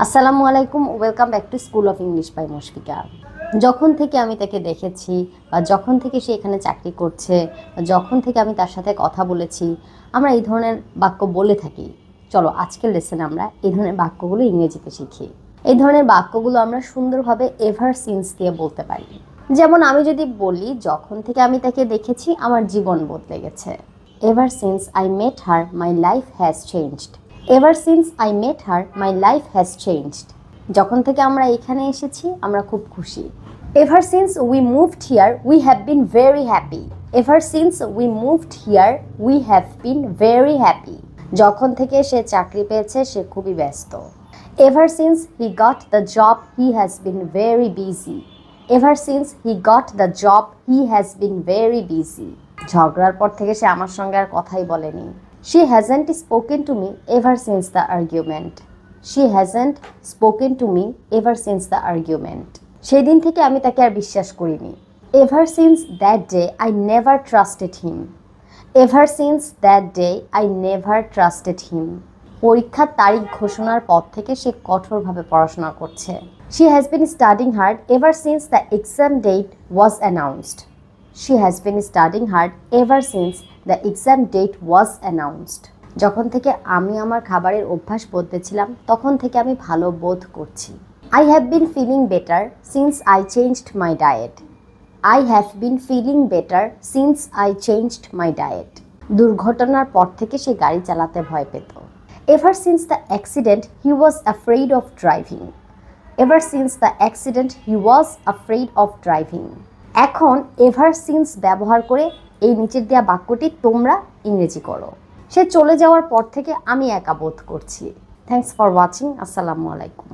আসসালামু আলাইকুম, welcome back to school of English by Mushfika. যখন থেকে আমি তাকে দেখেছি বা যখন থেকে সে এখানে চাকরি করছে বা যখন থেকে আমি তার সাথে কথা বলেছি, আমরা এই ধরনের বাক্য বলে থাকি। চলো আজকের লেসনে আমরা এই ধরনের বাক্যগুলো ইংরেজিতে শিখি। এই ধরনের বাক্যগুলো আমরা সুন্দরভাবে এভার সিন্স দিয়ে বলতে পারি। যেমন আমি যদি বলি, যখন থেকে আমি তাকে দেখেছি আমার জীবন বদলে গেছে। Ever since I met her my life has changed. Ever since I met her my life has changed. যখন থেকে আমরা এখানে এসেছি আমরা খুব খুশি। Ever since we moved here we have been very happy. Ever since we moved here we have been very happy. যখন থেকে সে চাকরি পেয়েছে সে খুবই ব্যস্ত। Ever since he got the job he has been very busy. Ever since he got the job he has been very busy. ঝগড়ার পর থেকে সে আমার সঙ্গে আর কথাই বলেনি। She hasn't spoken to me ever since the argument. She hasn't spoken to me ever since the argument. সেই দিন থেকে আমি তাকে আর বিশ্বাস করিনি। Ever since that day I never trusted him. Ever since that day I never trusted him. পরীক্ষার তারিখ ঘোষণার পর থেকে সে কঠোরভাবে পড়াশোনা করছে। She has been studying hard ever since the exam date was announced. She has been studying hard ever since the exam date was announced. যখন থেকে আমি আমার খাবারের অভ্যাস বদলেছিলাম তখন থেকে আমি ভালো বোধ করছি। I have been feeling better since I changed my diet. I have been feeling better since I changed my diet. দুর্ঘটনার পর থেকে সে গাড়ি চালাতে ভয় পেত। Ever since the accident he was afraid of driving. Ever since the accident he was afraid of driving. এখন ever since ব্যবহার করে এই নিচের দেওয়া বাক্যটি তোমরা ইংরেজি করো। সে চলে যাওয়ার পর থেকে আমি একা বোধ করছি। Thanks for watching. আসসালামু আলাইকুম।